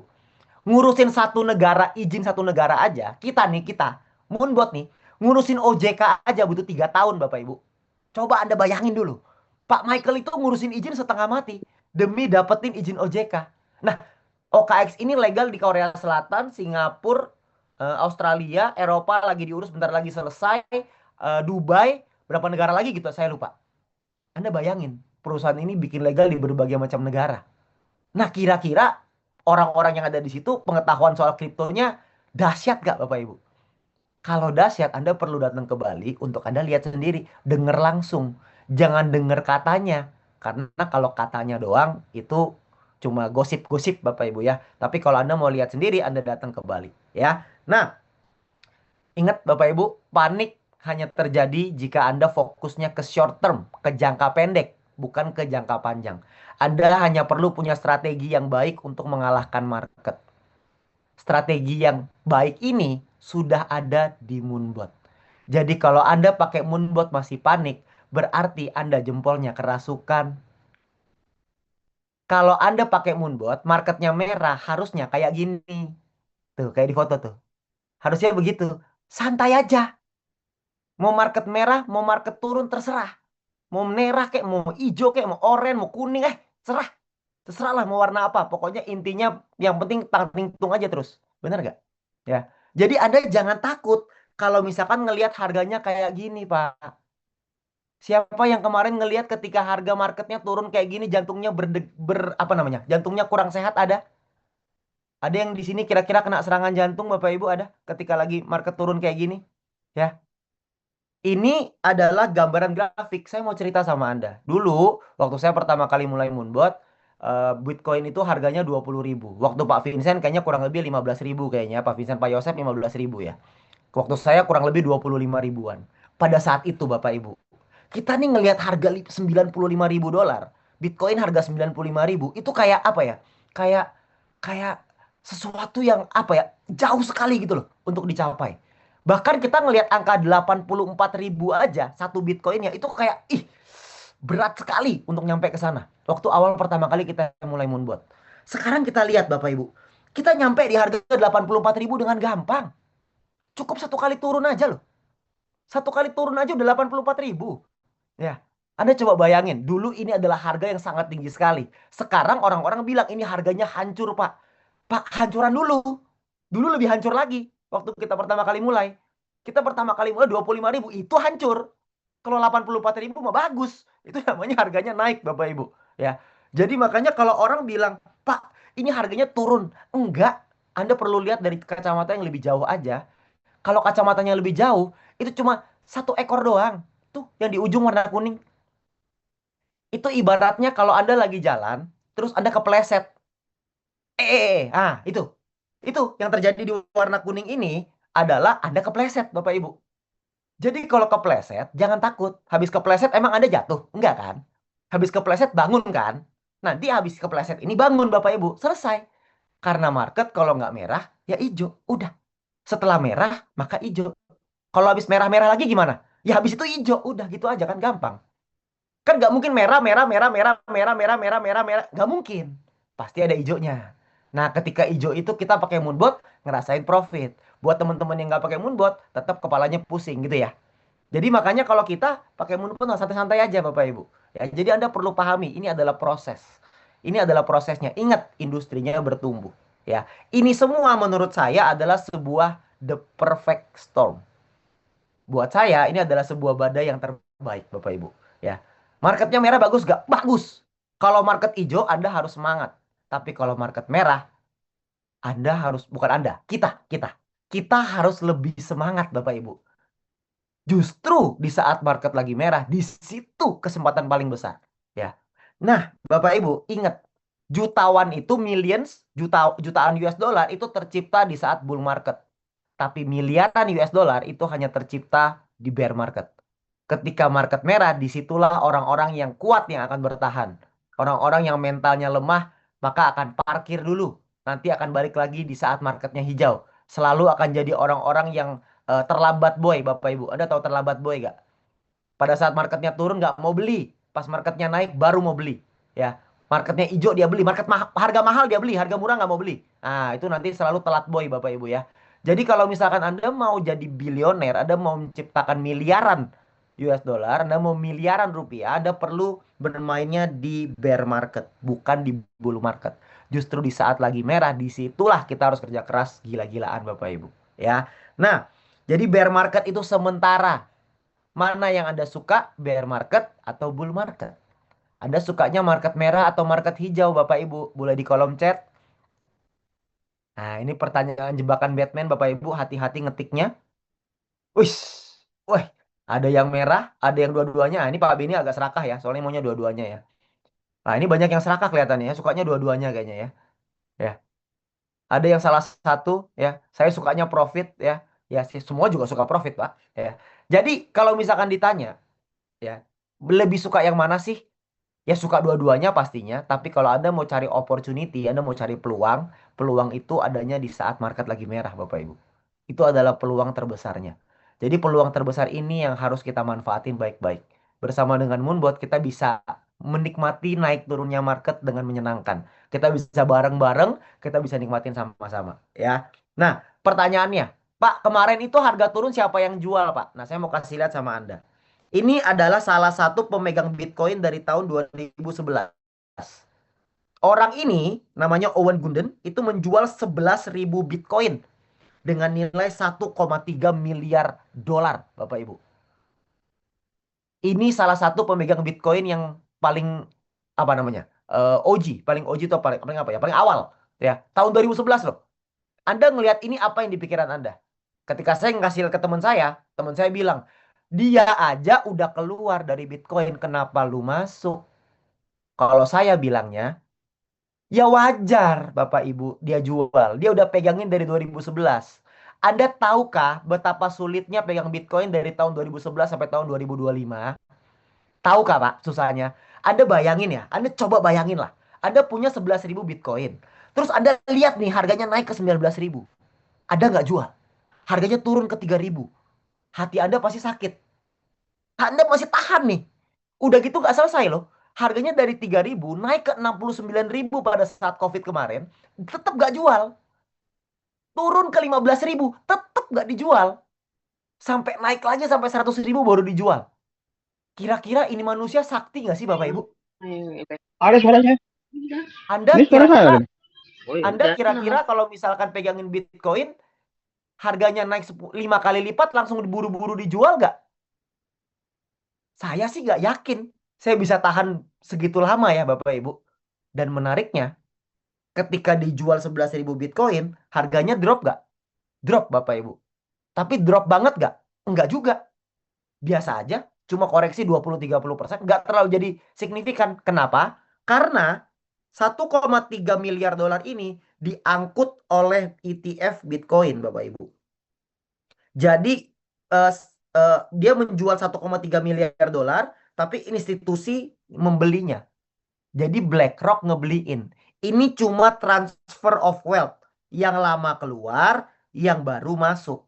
Ngurusin satu negara, izin satu negara aja, kita, Moonbot nih, ngurusin OJK aja butuh 3 tahun, Bapak Ibu. Coba Anda bayangin dulu. Pak Michael itu ngurusin izin setengah mati demi dapetin izin OJK. Nah, OKX ini legal di Korea Selatan, Singapura, Australia, Eropa lagi diurus bentar lagi selesai, Dubai, berapa negara lagi gitu saya lupa. Anda bayangin, perusahaan ini bikin legal di berbagai macam negara. Nah, kira-kira orang-orang yang ada di situ pengetahuan soal kriptonya dahsyat gak Bapak Ibu? Kalau dahsyat, Anda perlu datang ke Bali untuk Anda lihat sendiri, dengar langsung. Jangan dengar katanya. Karena kalau katanya doang, itu cuma gosip-gosip Bapak Ibu ya. Tapi kalau Anda mau lihat sendiri, Anda datang ke Bali ya. Nah, ingat Bapak Ibu, panik hanya terjadi jika Anda fokusnya ke short term, ke jangka pendek, bukan ke jangka panjang. Anda hanya perlu punya strategi yang baik untuk mengalahkan market. Strategi yang baik ini sudah ada di Moonbot. Jadi kalau Anda pakai Moonbot masih panik, berarti Anda jempolnya kerasukan. Kalau Anda pakai Moonbot, marketnya merah, harusnya kayak gini. Tuh, kayak di foto tuh. Harusnya begitu. Santai aja. Mau market merah, mau market turun, terserah. Mau merah kayak, mau hijau kayak, mau oranye, mau kuning, serah. Terserah lah mau warna apa. Pokoknya intinya yang penting tangting-tung aja terus. Bener gak? Ya. Jadi Anda jangan takut kalau misalkan ngelihat harganya kayak gini, Pak. Siapa yang kemarin ngelihat ketika harga marketnya turun kayak gini, jantungnya apa namanya? Jantungnya kurang sehat ada? Ada yang di sini kira-kira kena serangan jantung, Bapak Ibu ada ketika lagi market turun kayak gini? Ya. Ini adalah gambaran grafik. Saya mau cerita sama Anda. Dulu, waktu saya pertama kali mulai Moonbot, Bitcoin itu harganya 20.000. Waktu Pak Vincent kayaknya kurang lebih 15.000 kayaknya. Pak Vincent, Pak Yosep 15.000 ya. Waktu saya kurang lebih 25 ribuan. Pada saat itu Bapak Ibu, kita nih ngelihat harga 95.000 dolar. Bitcoin harga 95.000. Itu kayak apa ya? Kayak kayak sesuatu yang apa ya? Jauh sekali gitu loh untuk dicapai. Bahkan kita ngelihat angka 84.000 aja satu Bitcoinnya itu kayak berat sekali untuk nyampe ke sana. Waktu awal pertama kali kita mulai Moonbot. Sekarang kita lihat Bapak Ibu. Kita nyampe di harga 84.000 dengan gampang. Cukup satu kali turun aja loh. Satu kali turun aja udah 84.000. Ya. Anda coba bayangin, dulu ini adalah harga yang sangat tinggi sekali. Sekarang orang-orang bilang ini harganya hancur, Pak. Pak, hancuran dulu. Dulu lebih hancur lagi. Waktu kita pertama kali mulai. Kita pertama kali mulai 25.000. Itu hancur. Kalau 84.000 mah bagus. Itu namanya harganya naik, Bapak Ibu. Ya. Jadi makanya kalau orang bilang, Pak, ini harganya turun. Enggak. Anda perlu lihat dari kacamata yang lebih jauh aja. Kalau kacamatanya lebih jauh, itu cuma satu ekor doang. Tuh, yang di ujung warna kuning. Itu ibaratnya kalau Anda lagi jalan, terus Anda kepleset. Itu. Itu yang terjadi di warna kuning ini adalah Anda kepleset, Bapak Ibu. Jadi kalau kepleset, jangan takut. Habis kepleset emang Anda jatuh? Enggak kan? Habis kepleset bangun kan? Nanti habis kepleset ini bangun Bapak Ibu. Selesai. Karena market kalau nggak merah, ya hijau. Udah. Setelah merah, maka hijau. Kalau habis merah-merah lagi gimana? Ya habis itu hijau. Udah gitu aja kan gampang. Kan nggak mungkin merah, merah, merah, merah, merah, merah, merah, merah, merah. Nggak mungkin. Pasti ada hijaunya. Nah, ketika hijau itu kita pakai Moonbot, ngerasain profit. Buat teman-teman yang nggak pakai Moonbot, tetap kepalanya pusing gitu ya. Jadi makanya kalau kita pakai Moonbot, santai-santai aja Bapak Ibu. Ya, jadi Anda perlu pahami, ini adalah proses. Ini adalah prosesnya. Ingat, industrinya bertumbuh. Ya, ini semua menurut saya adalah sebuah the perfect storm. Buat saya ini adalah sebuah badai yang terbaik Bapak Ibu. Ya. Marketnya merah bagus gak? Bagus. Kalau market hijau Anda harus semangat. Tapi kalau market merah Anda harus, bukan Anda, kita harus lebih semangat Bapak Ibu. Justru di saat market lagi merah, di situ kesempatan paling besar. Ya. Nah, Bapak Ibu, ingat, jutawan itu millions, jutaan US dollar itu tercipta di saat bull market. Tapi miliaran US dollar itu hanya tercipta di bear market. Ketika market merah, disitulah orang-orang yang kuat yang akan bertahan. Orang-orang yang mentalnya lemah, maka akan parkir dulu. Nanti akan balik lagi di saat marketnya hijau. Selalu akan jadi orang-orang yang terlambat boy, Bapak Ibu. Anda tahu terlambat boy gak? Pada saat marketnya turun nggak mau beli. Pas marketnya naik baru mau beli. Ya, marketnya hijau dia beli. Harga mahal dia beli. Harga murah nggak mau beli. Nah, itu nanti selalu telat boy, Bapak Ibu ya. Jadi kalau misalkan Anda mau jadi bilioner, Anda mau menciptakan miliaran US dollar, Anda mau miliaran rupiah, Anda perlu bermainnya di bear market, bukan di bull market. Justru di saat lagi merah, disitulah kita harus kerja keras gila-gilaan Bapak Ibu. Ya, nah, jadi bear market itu sementara. Mana yang Anda suka, bear market atau bull market? Anda sukanya market merah atau market hijau, Bapak Ibu? Boleh di kolom chat. Nah, ini pertanyaan jebakan Batman, Bapak Ibu. Hati-hati ngetiknya. Wih, wih, ada yang merah, ada yang dua-duanya. Ini Pak Beni agak serakah ya, soalnya maunya dua-duanya ya. Nah, ini banyak yang serakah kelihatannya ya, sukanya dua-duanya kayaknya ya. Ya, ada yang salah satu ya, saya sukanya profit ya. Ya, sih semua juga suka profit, Pak. Ya. Jadi kalau misalkan ditanya ya, lebih suka yang mana sih? Ya suka dua-duanya pastinya, tapi kalau Anda mau cari opportunity, Anda mau cari peluang, peluang itu adanya di saat market lagi merah, Bapak Ibu. Itu adalah peluang terbesarnya. Jadi peluang terbesar ini yang harus kita manfaatin baik-baik. Bersama dengan Moonbot kita bisa menikmati naik turunnya market dengan menyenangkan. Kita bisa bareng-bareng, kita bisa nikmatin sama-sama, ya. Nah, pertanyaannya, Pak, kemarin itu harga turun siapa yang jual, Pak? Nah, saya mau kasih lihat sama Anda. Ini adalah salah satu pemegang Bitcoin dari tahun 2011. Orang ini namanya Owen Gunden itu menjual 11.000 Bitcoin dengan nilai 1,3 miliar dolar, Bapak Ibu. Ini salah satu pemegang Bitcoin yang paling apa namanya? OG, paling OG itu paling apa ya? Paling awal ya. Tahun 2011 loh. Anda ngelihat ini apa yang di pikiran Anda? Ketika saya ngasih ke teman saya bilang, "Dia aja udah keluar dari Bitcoin, kenapa lu masuk?" Kalau saya bilangnya, ya wajar Bapak Ibu dia jual. Dia udah pegangin dari 2011. Anda tahukah betapa sulitnya pegang Bitcoin dari tahun 2011 sampai tahun 2025? Tahukah Pak susahnya? Anda bayangin ya, Anda coba bayangin lah. Anda punya 11.000 Bitcoin. Terus Anda lihat nih harganya naik ke 19.000. Anda nggak jual. Harganya turun ke 3.000. Hati Anda pasti sakit. Anda masih tahan nih. Udah gitu nggak selesai loh. Harganya dari 3.000 naik ke 69.000 pada saat COVID kemarin. Tetap nggak jual. Turun ke 15.000. Tetap nggak dijual. Sampai naik lagi sampai 100.000 baru dijual. Kira-kira ini manusia sakti nggak sih Bapak Ibu? Ada suaranya. Anda Ini suara saya kira-kira ada nih. Anda kira-kira kalau misalkan pegangin Bitcoin harganya naik 5 kali lipat langsung diburu-buru dijual nggak? Saya sih nggak yakin saya bisa tahan segitu lama ya Bapak Ibu. Dan menariknya, ketika dijual 11.000 Bitcoin, harganya drop nggak? Drop Bapak Ibu. Tapi drop banget nggak? Enggak juga. Biasa aja, cuma koreksi 20-30%. Nggak terlalu jadi signifikan. Kenapa? Karena 1,3 miliar dolar ini diangkut oleh ETF Bitcoin Bapak Ibu. Jadi eh, dia menjual 1,3 miliar dolar, tapi institusi membelinya. Jadi BlackRock ngebeliin. Ini cuma transfer of wealth. Yang lama keluar, yang baru masuk.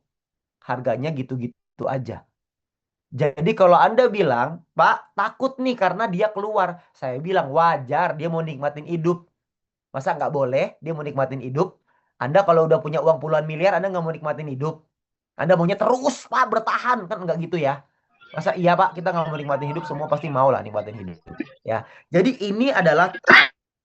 Harganya gitu-gitu aja. Jadi kalau Anda bilang, Pak, takut nih karena dia keluar. Saya bilang wajar, dia mau nikmatin hidup. Masa nggak boleh dia mau nikmatin hidup? Anda kalau udah punya uang puluhan miliar, Anda nggak mau nikmatin hidup. Anda maunya terus, Pak, bertahan. Kan nggak gitu ya. Masa iya, Pak, kita nggak mau nikmatin hidup, semua pasti mau lah nikmatin hidup. Ya, jadi ini adalah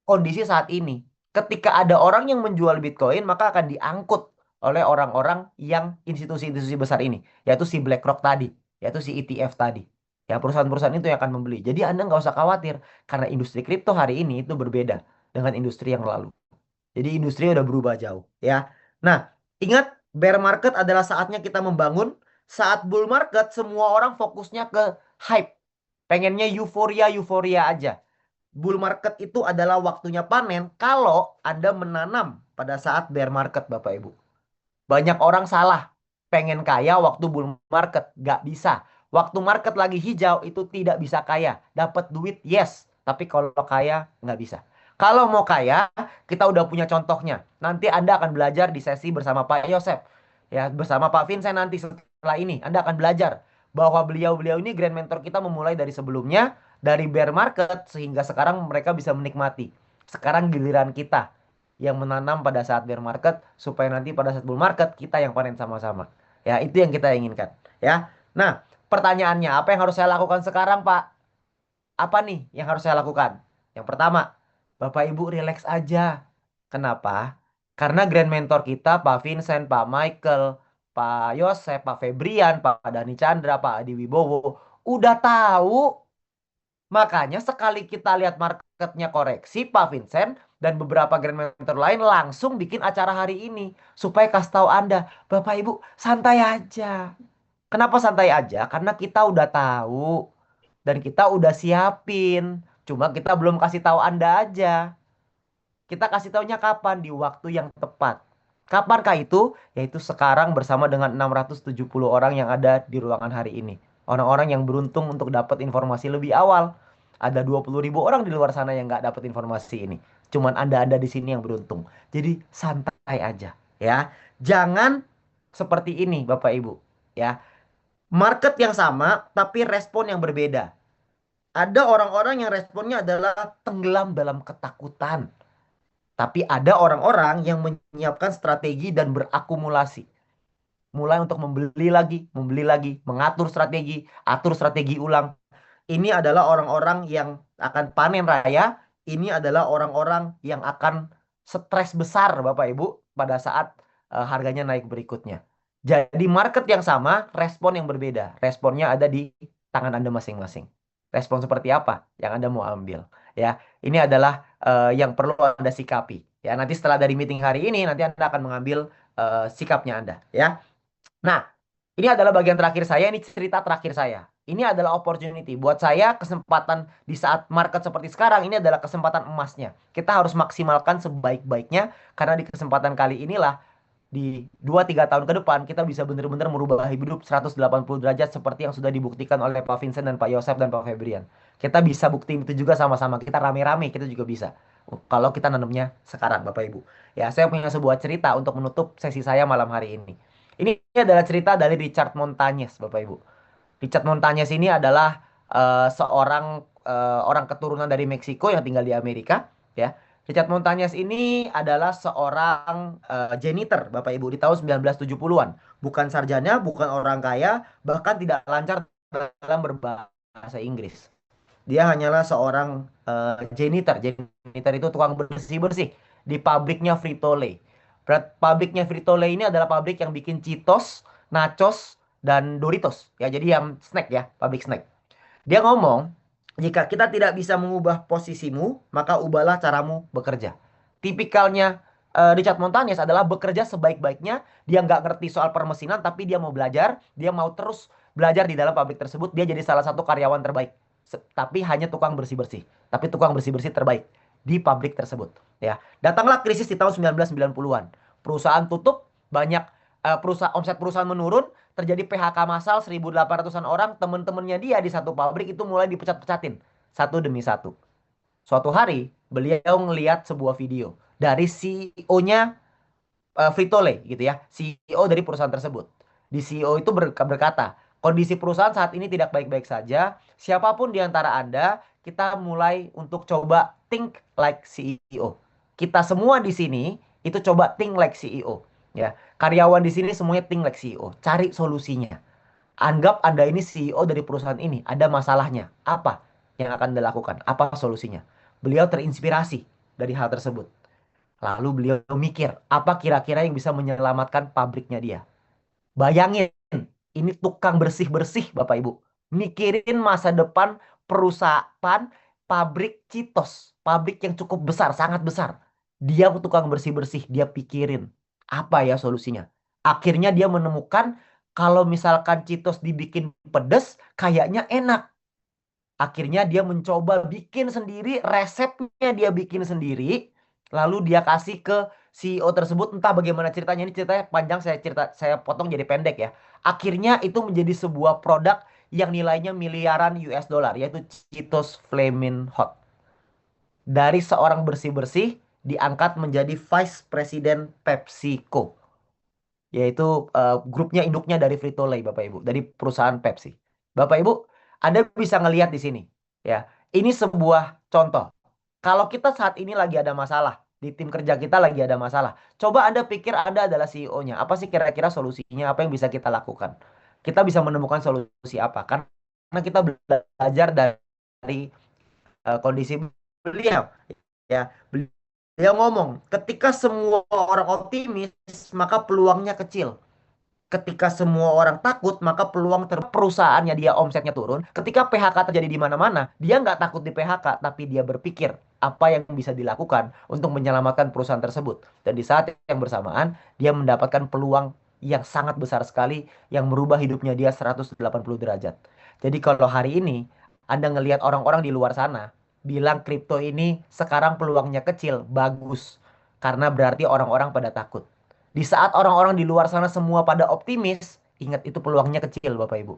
kondisi saat ini. Ketika ada orang yang menjual Bitcoin, maka akan diangkut oleh orang-orang yang institusi-institusi besar ini, yaitu si BlackRock tadi, yaitu si ETF tadi. Ya, perusahaan-perusahaan itu yang akan membeli. Jadi Anda nggak usah khawatir, karena industri kripto hari ini itu berbeda dengan industri yang lalu. Jadi industri udah berubah jauh, ya. Nah, ingat bear market adalah saatnya kita membangun. Saat bull market, semua orang fokusnya ke hype. Pengennya euforia aja. Bull market itu adalah waktunya panen kalau Anda menanam pada saat bear market, Bapak Ibu. Banyak orang salah. Pengen kaya waktu bull market. Gak bisa. Waktu market lagi hijau itu tidak bisa kaya. Dapat duit, yes. Tapi kalau kaya, nggak bisa. Kalau mau kaya, kita udah punya contohnya. Nanti Anda akan belajar di sesi bersama Pak Yosep. Ya, bersama Pak Vincent nanti setelah ini. Anda akan belajar bahwa beliau-beliau ini grand mentor kita memulai dari sebelumnya, dari bear market, sehingga sekarang mereka bisa menikmati. Sekarang giliran kita yang menanam pada saat bear market supaya nanti pada saat bull market kita yang panen sama-sama. Ya, itu yang kita inginkan, ya. Nah, pertanyaannya, apa yang harus saya lakukan sekarang, Pak? Apa nih yang harus saya lakukan? Yang pertama, Bapak Ibu relax aja. Kenapa? Karena grand mentor kita, Pak Vincent, Pak Michael, Pak Yosep, Pak Febrian, Pak Dani Chandra, Pak Adi Wibowo, udah tahu. Makanya sekali kita lihat marketnya koreksi, Pak Vincent dan beberapa grand mentor lain langsung bikin acara hari ini supaya kasih tahu Anda, Bapak Ibu santai aja. Kenapa santai aja? Karena kita udah tahu dan kita udah siapin. Cuma kita belum kasih tahu Anda aja. Kita kasih taunya kapan? Di waktu yang tepat. Kapankah itu? Yaitu sekarang bersama dengan 670 orang yang ada di ruangan hari ini. Orang-orang yang beruntung untuk dapat informasi lebih awal. Ada 20.000 orang di luar sana yang nggak dapat informasi ini. Cuman Anda di sini yang beruntung. Jadi santai aja ya. Jangan seperti ini Bapak Ibu ya. Market yang sama tapi respon yang berbeda. Ada orang-orang yang responnya adalah tenggelam dalam ketakutan. Tapi ada orang-orang yang menyiapkan strategi dan berakumulasi. Mulai untuk membeli lagi, mengatur strategi, atur strategi ulang. Ini adalah orang-orang yang akan panen raya. Ini adalah orang-orang yang akan stres besar Bapak Ibu pada saat harganya naik berikutnya. Jadi market yang sama, respon yang berbeda. Responnya ada di tangan Anda masing-masing. Respon seperti apa yang Anda mau ambil? Ya, ini adalah yang perlu Anda sikapi. Ya, nanti setelah dari meeting hari ini, nanti Anda akan mengambil sikapnya Anda. Ya, nah, ini adalah bagian terakhir saya. Ini cerita terakhir saya. Ini adalah opportunity. Buat saya, kesempatan di saat market seperti sekarang, ini adalah kesempatan emasnya. Kita harus maksimalkan sebaik-baiknya. Karena di kesempatan kali inilah, di 2-3 tahun ke depan, kita bisa benar-benar merubah hidup 180 derajat seperti yang sudah dibuktikan oleh Pak Vincent dan Pak Yosef dan Pak Febrian. Kita bisa bukti itu juga sama-sama. Kita rame-rame, kita juga bisa. Kalau kita nanamnya sekarang, Bapak Ibu. Ya, saya punya sebuah cerita untuk menutup sesi saya malam hari ini. Ini adalah cerita dari Richard Montañez, Bapak Ibu. Richard Montañez ini adalah seorang orang keturunan dari Meksiko yang tinggal di Amerika, ya. Richard Montañez ini adalah seorang janitor, Bapak Ibu, di tahun 1970-an. Bukan sarjana, bukan orang kaya, bahkan tidak lancar dalam berbahasa Inggris. Dia hanyalah seorang janitor. Janitor itu tukang bersih-bersih di pabriknya Frito-Lay. Pabriknya Frito-Lay ini adalah pabrik yang bikin Cheetos, Nachos, dan Doritos. Ya, jadi yang snack ya, pabrik snack. Dia ngomong, jika kita tidak bisa mengubah posisimu, maka ubahlah caramu bekerja. Tipikalnya Richard Montañez adalah bekerja sebaik-baiknya. Dia nggak ngerti soal permesinan, tapi dia mau belajar. Dia mau terus belajar di dalam pabrik tersebut. Dia jadi salah satu karyawan terbaik. Tapi hanya tukang bersih-bersih. Tapi tukang bersih-bersih terbaik di pabrik tersebut. Ya, datanglah krisis di tahun 1990-an. Perusahaan tutup, banyak omset perusahaan menurun, terjadi PHK massal 1.800-an orang, teman-temannya dia di satu pabrik itu mulai dipecat-pecatin satu demi satu. Suatu hari beliau ngelihat sebuah video dari CEO-nya Frito-Lay gitu ya, CEO dari perusahaan tersebut. Di CEO itu berkata, kondisi perusahaan saat ini tidak baik-baik saja. Siapapun di antara Anda, kita mulai untuk coba think like CEO. Kita semua di sini itu coba think like CEO. Ya, karyawan di sini semuanya think like CEO. Cari solusinya. Anggap Anda ini CEO dari perusahaan ini. Ada masalahnya. Apa yang akan Anda lakukan? Apa solusinya? Beliau terinspirasi dari hal tersebut. Lalu beliau mikir, apa kira-kira yang bisa menyelamatkan pabriknya dia? Bayangin, ini tukang bersih-bersih Bapak Ibu. Mikirin masa depan perusahaan pabrik Cheetos. Pabrik yang cukup besar, sangat besar. Dia tukang bersih-bersih, dia pikirin apa ya solusinya. Akhirnya dia menemukan kalau misalkan Cheetos dibikin pedes, kayaknya enak. Akhirnya dia mencoba bikin sendiri, resepnya dia bikin sendiri. Lalu dia kasih ke CEO tersebut, entah bagaimana ceritanya, ini ceritanya panjang, saya potong jadi pendek ya. Akhirnya itu menjadi sebuah produk yang nilainya miliaran US dollar, yaitu Cheetos Flamin' Hot. Dari seorang bersih-bersih diangkat menjadi Vice President PepsiCo, yaitu grupnya induknya dari Frito-Lay Bapak Ibu, dari perusahaan Pepsi. Bapak Ibu, Anda bisa ngelihat di sini ya. Ini sebuah contoh. Kalau kita saat ini lagi ada masalah, di tim kerja kita lagi ada masalah, coba Anda pikir Anda adalah CEO-nya. Apa sih kira-kira solusinya? Apa yang bisa kita lakukan? Kita bisa menemukan solusi apa? Karena kita belajar dari kondisi beliau. Ya, beliau ngomong, ketika semua orang optimis, maka peluangnya kecil. Ketika semua orang takut, maka peluang perusahaannya dia omsetnya turun. Ketika PHK terjadi di mana-mana, dia nggak takut di PHK, tapi dia berpikir apa yang bisa dilakukan untuk menyelamatkan perusahaan tersebut. Dan di saat yang bersamaan, dia mendapatkan peluang yang sangat besar sekali yang merubah hidupnya dia 180 derajat. Jadi kalau hari ini Anda ngelihat orang-orang di luar sana bilang kripto ini sekarang peluangnya kecil, bagus. Karena berarti orang-orang pada takut. Di saat orang-orang di luar sana semua pada optimis, ingat itu peluangnya kecil Bapak Ibu.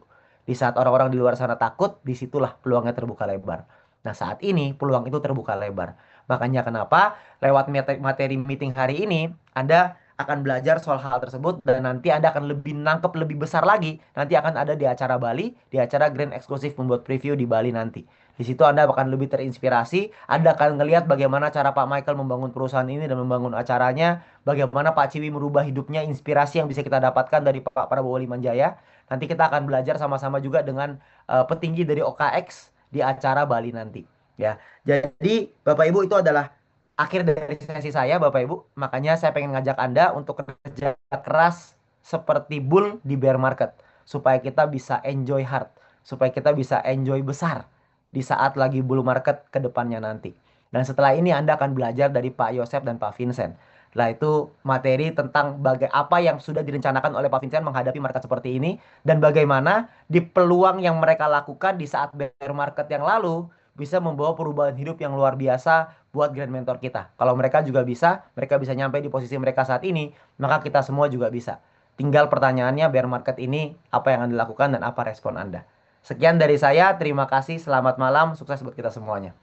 Di saat orang-orang di luar sana takut, disitulah peluangnya terbuka lebar. Nah saat ini peluang itu terbuka lebar. Makanya kenapa lewat materi meeting hari ini Anda akan belajar soal hal tersebut dan nanti Anda akan lebih nangkep lebih besar lagi. Nanti akan ada di acara Bali, di acara Grand Eksklusif membuat preview di Bali nanti. Di situ Anda akan lebih terinspirasi, Anda akan ngelihat bagaimana cara Pak Michael membangun perusahaan ini dan membangun acaranya, bagaimana Pak Ciwi merubah hidupnya, inspirasi yang bisa kita dapatkan dari Pak Prabowo Limanjaya. Nanti kita akan belajar sama-sama juga dengan petinggi dari OKX di acara Bali nanti. Ya, jadi Bapak Ibu itu adalah akhir dari sesi saya Bapak Ibu. Makanya saya pengen ngajak Anda untuk kerja keras seperti bull di bear market supaya kita bisa enjoy hard, supaya kita bisa enjoy besar di saat lagi bull market ke depannya nanti. Dan setelah ini Anda akan belajar dari Pak Yosep dan Pak Vincent. Lah itu materi tentang apa yang sudah direncanakan oleh Pak Vincent menghadapi market seperti ini dan bagaimana di peluang yang mereka lakukan di saat bear market yang lalu bisa membawa perubahan hidup yang luar biasa buat grand mentor kita. Kalau mereka bisa nyampe di posisi mereka saat ini, maka kita semua juga bisa. Tinggal pertanyaannya bear market ini apa yang Anda lakukan dan apa respon Anda. Sekian dari saya, terima kasih, selamat malam, sukses buat kita semuanya.